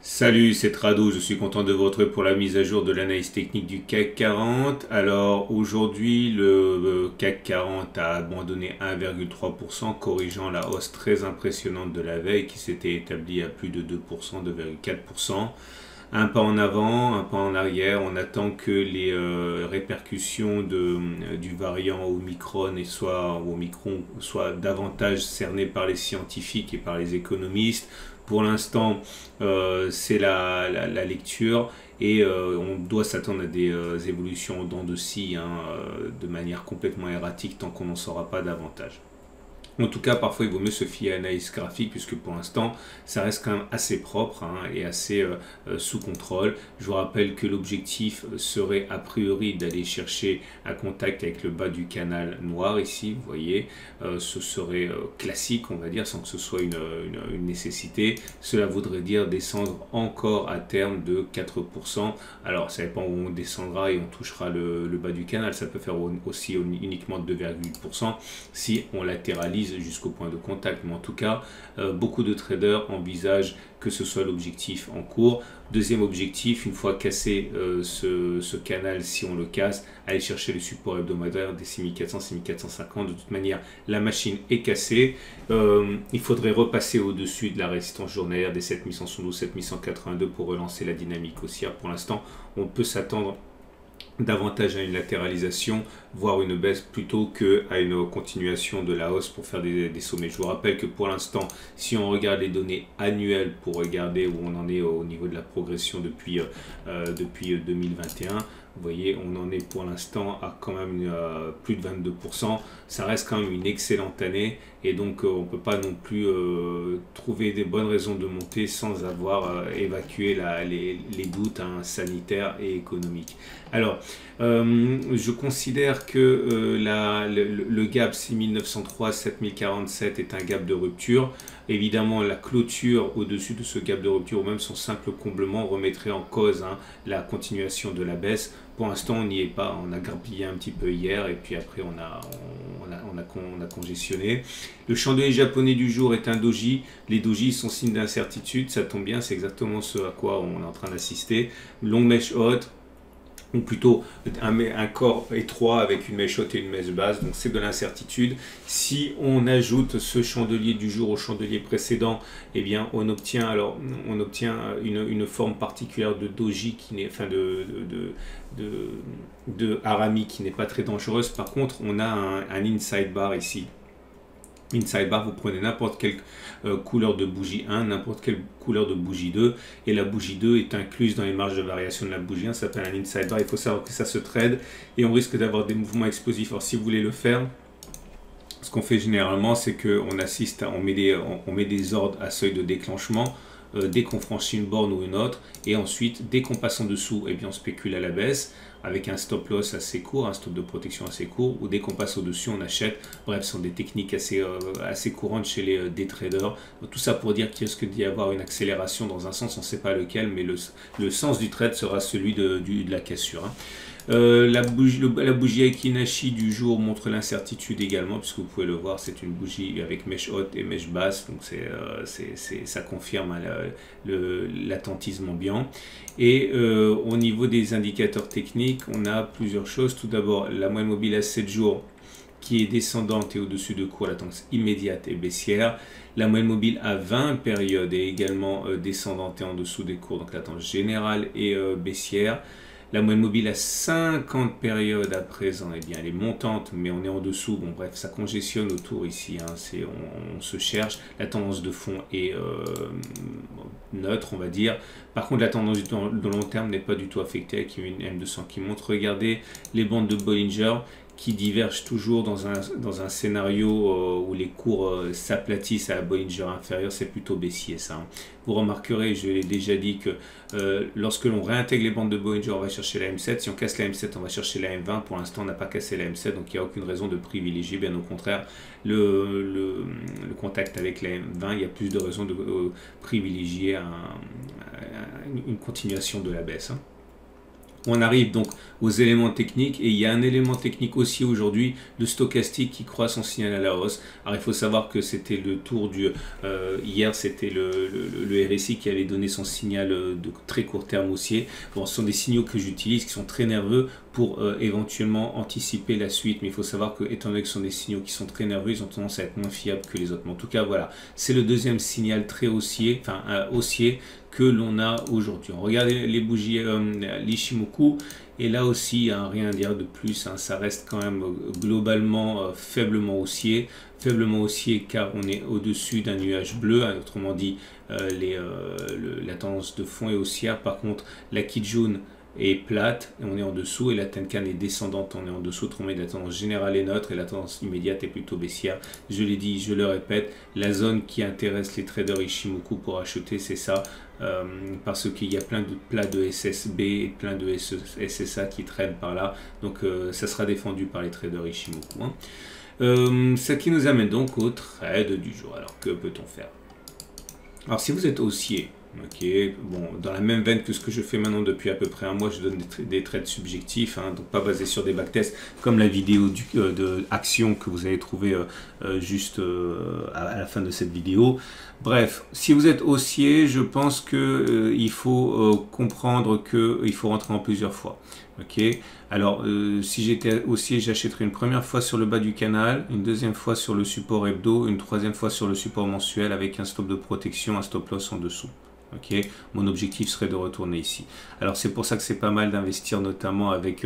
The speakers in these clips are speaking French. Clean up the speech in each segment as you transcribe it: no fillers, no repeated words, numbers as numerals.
Salut, c'est Trado, je suis content de vous retrouver pour la mise à jour de l'analyse technique du CAC 40. Alors aujourd'hui, le CAC 40 a abandonné 1,3%, corrigeant la hausse très impressionnante de la veille qui s'était établie à plus de 2%, 2,4%. Un pas en avant, un pas en arrière. On attend que les répercussions du variant Omicron soient davantage cernées par les scientifiques et par les économistes. Pour l'instant, c'est la lecture et on doit s'attendre à des évolutions en dents de scie, de manière complètement erratique tant qu'on n'en saura pas davantage. En tout cas, parfois, il vaut mieux se fier à l'analyse graphique puisque pour l'instant, ça reste quand même assez propre et assez sous contrôle. Je vous rappelle que l'objectif serait a priori d'aller chercher un contact avec le bas du canal noir ici, vous voyez. Ce serait classique, on va dire, sans que ce soit une nécessité. Cela voudrait dire descendre encore à terme de 4%. Alors, ça dépend où on descendra et on touchera le bas du canal. Ça peut faire aussi uniquement 2,8% si on latéralise jusqu'au point de contact. Mais en tout cas, beaucoup de traders envisagent que ce soit l'objectif en cours. Deuxième objectif, une fois cassé ce canal, si on le casse, aller chercher le support hebdomadaire des 6400, 6450. De toute manière, la machine est cassée. Il faudrait repasser au-dessus de la résistance journalière des 7112, 7182 pour relancer la dynamique haussière. Pour l'instant, on peut s'attendre davantage à une latéralisation, voire une baisse plutôt qu'à une continuation de la hausse pour faire des sommets. Je vous rappelle que pour l'instant, si on regarde les données annuelles pour regarder où on en est au niveau de la progression depuis 2021, vous voyez, on en est pour l'instant à quand même plus de 22%. Ça reste quand même une excellente année et donc on ne peut pas non plus trouver des bonnes raisons de monter sans avoir évacué les doutes sanitaires et économiques. Alors, je considère que le gap 6903-7047 est un gap de rupture. Évidemment, la clôture au-dessus de ce gap de rupture ou même son simple comblement remettrait en cause la continuation de la baisse. Pour l'instant, on n'y est pas. On a grappillé un petit peu hier et puis après, on a congestionné. Le chandelier japonais du jour est un doji. Les dojis sont signes d'incertitude. Ça tombe bien, c'est exactement ce à quoi on est en train d'assister. Longue mèche haute, ou plutôt un corps étroit avec une mèche haute et une mèche basse, donc c'est de l'incertitude. Si on ajoute ce chandelier du jour au chandelier précédent, eh bien on obtient une forme particulière de doji qui n'est, enfin de harami qui n'est pas très dangereuse. Par contre, on a un inside bar ici. Inside bar, vous prenez n'importe quelle couleur de bougie 1, n'importe quelle couleur de bougie 2, et la bougie 2 est incluse dans les marges de variation de la bougie 1, ça s'appelle un inside bar. Il faut savoir que ça se trade et on risque d'avoir des mouvements explosifs. Alors si vous voulez le faire, ce qu'on fait généralement, c'est qu'on assiste, on met des ordres à seuil de déclenchement dès qu'on franchit une borne ou une autre, et ensuite dès qu'on passe en dessous, eh bien on spécule à la baisse avec un stop loss assez court, un stop de protection assez court, ou dès qu'on passe au-dessus, on achète. Bref, ce sont des techniques assez courantes chez les day traders. Donc, tout ça pour dire qu'il risque d'y avoir une accélération dans un sens, on ne sait pas lequel, mais le sens du trade sera celui de la cassure. La bougie Akinashi du jour montre l'incertitude également, puisque vous pouvez le voir, c'est une bougie avec mèche haute et mèche basse, donc ça confirme l'attentisme ambiant. Et au niveau des indicateurs techniques, on a plusieurs choses. Tout d'abord, la moyenne mobile à 7 jours qui est descendante et au-dessus de cours, la tendance immédiate et baissière. La moyenne mobile à 20 périodes est également descendante et en dessous des cours, donc la tendance générale est baissière. La moyenne mobile à 50 périodes à présent, eh bien, elle est montante, mais on est en dessous. Bon, bref, ça congestionne autour ici. On se cherche. La tendance de fond est neutre, on va dire. Par contre, la tendance de long terme n'est pas du tout affectée avec une M200 qui monte. Regardez les bandes de Bollinger qui divergent toujours dans un scénario où les cours s'aplatissent à la Bollinger inférieure, c'est plutôt baissier ça. Vous remarquerez, je l'ai déjà dit, que lorsque l'on réintègre les bandes de Bollinger, on va chercher la M7. Si on casse la M7, on va chercher la M20. Pour l'instant, on n'a pas cassé la M7, donc il n'y a aucune raison de privilégier. Bien au contraire, le contact avec la M20, il y a plus de raisons de privilégier une continuation de la baisse. On arrive donc aux éléments techniques et il y a un élément technique aussi aujourd'hui, le stochastique qui croit son signal à la hausse. Alors il faut savoir que c'était le tour du... hier c'était le RSI qui avait donné son signal de très court terme haussier. Bon, ce sont des signaux que j'utilise qui sont très nerveux pour éventuellement anticiper la suite. Mais il faut savoir que étant donné que ce sont des signaux qui sont très nerveux, ils ont tendance à être moins fiables que les autres. Mais en tout cas voilà, c'est le deuxième signal très haussier, enfin haussier que l'on a aujourd'hui. On regarde les bougies l'Ishimoku et là aussi rien à dire de plus, hein, ça reste quand même globalement faiblement haussier car on est au-dessus d'un nuage bleu, hein, autrement dit la tendance de fond est haussière. Par contre la Kijun est plate, et on est en dessous, et la Tenkan est descendante, on est en dessous, autrement la tendance générale est neutre et la tendance immédiate est plutôt baissière. Je l'ai dit, je le répète, la zone qui intéresse les traders Ishimoku pour acheter, c'est ça, parce qu'il y a plein de plats de SSB et plein de SSA qui traînent par là, donc ça sera défendu par les traders Ishimoku, hein. Ce qui nous amène donc au trade du jour. Alors que peut-on faire? Alors si vous êtes haussier, ok, bon, dans la même veine que ce que je fais maintenant depuis à peu près un mois, je donne des trades subjectifs, hein, donc pas basés sur des backtests, comme la vidéo de action que vous allez trouver juste à la fin de cette vidéo. Bref, si vous êtes haussier, je pense que il faut comprendre qu'il faut rentrer en plusieurs fois. Ok, alors si j'étais haussier, j'achèterais une première fois sur le bas du canal, une deuxième fois sur le support hebdo, une troisième fois sur le support mensuel avec un stop de protection, un stop loss en dessous. Ok, mon objectif serait de retourner ici. Alors c'est pour ça que c'est pas mal d'investir notamment avec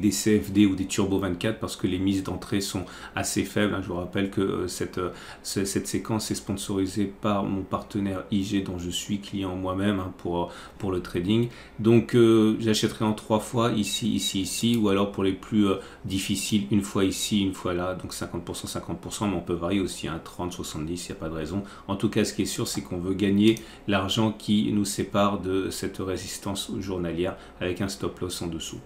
des CFD ou des Turbo 24 parce que les mises d'entrée sont assez faibles, hein. Je vous rappelle que cette séquence est sponsorisée par mon partenaire IG dont je suis client moi-même, hein, pour le trading. Donc j'achèterai en 3 fois ici, ici, ici, ou alors pour les plus difficiles, une fois ici, une fois là, donc 50%, 50%, mais on peut varier aussi, hein, 30, 70, il n'y a pas de raison. En tout cas, ce qui est sûr, c'est qu'on veut gagner l'argent qui nous sépare de cette résistance journalière avec un stop loss en dessous.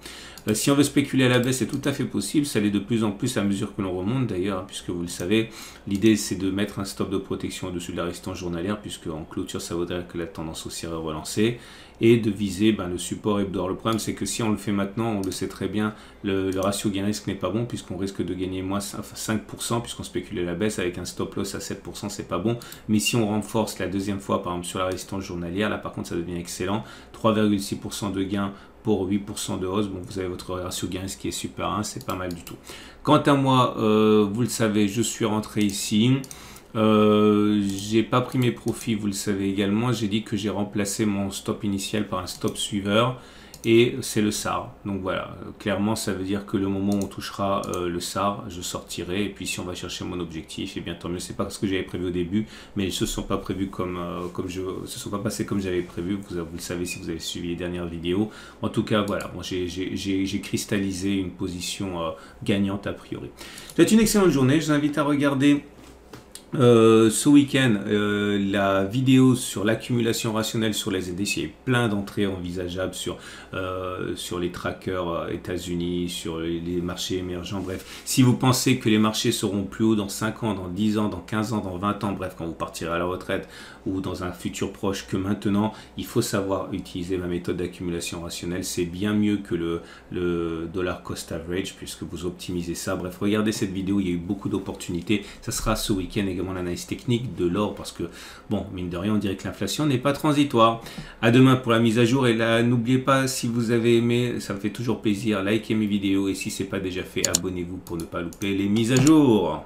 Si on veut spéculer à la baisse, c'est tout à fait possible, ça l'est de plus en plus à mesure que l'on remonte d'ailleurs, hein, puisque vous le savez, l'idée c'est de mettre un stop de protection au-dessus de la résistance journalière, puisque en clôture ça voudrait que la tendance haussière est relancée, et de viser le support hebdo. Le problème c'est que si on le fait maintenant, on le sait très bien, le ratio gain-risque n'est pas bon, puisqu'on risque de gagner moins 5%, puisqu'on spécule à la baisse avec un stop loss à 7%, c'est pas bon, mais si on renforce la deuxième fois, par exemple sur la résistance journalière, là par contre ça devient excellent, 3,6% de gain pour 8% de hausse, bon, vous avez votre ratio gain qui est super 1, c'est pas mal du tout. Quant à moi, vous le savez, je suis rentré ici. J'ai pas pris mes profits, vous le savez également. J'ai dit que j'ai remplacé mon stop initial par un stop suiveur et c'est le SAR. Donc voilà, clairement ça veut dire que le moment où on touchera le SAR, je sortirai, et puis si on va chercher mon objectif, et bien tant mieux. C'est pas ce que j'avais prévu au début, mais ils se sont pas prévus se sont pas passés comme j'avais prévu. Vous le savez si vous avez suivi les dernières vidéos. En tout cas voilà, moi j'ai cristallisé une position gagnante a priori. C'est une excellente journée. Je vous invite à regarder ce week-end la vidéo sur l'accumulation rationnelle sur les indices. Il y a plein d'entrées envisageables sur les trackers États-Unis, sur les marchés émergents. Bref, si vous pensez que les marchés seront plus hauts dans 5 ans, dans 10 ans, dans 15 ans, dans 20 ans, bref, quand vous partirez à la retraite ou dans un futur proche que maintenant, il faut savoir utiliser ma méthode d'accumulation rationnelle. C'est bien mieux que le dollar cost average puisque vous optimisez ça. Bref, regardez cette vidéo, il y a eu beaucoup d'opportunités. Ça sera ce week-end également l'analyse technique de l'or parce que, bon, mine de rien, on dirait que l'inflation n'est pas transitoire. À demain pour la mise à jour. Et là, n'oubliez pas, si vous avez aimé, ça me fait toujours plaisir, likez mes vidéos et si ce n'est pas déjà fait, abonnez-vous pour ne pas louper les mises à jour.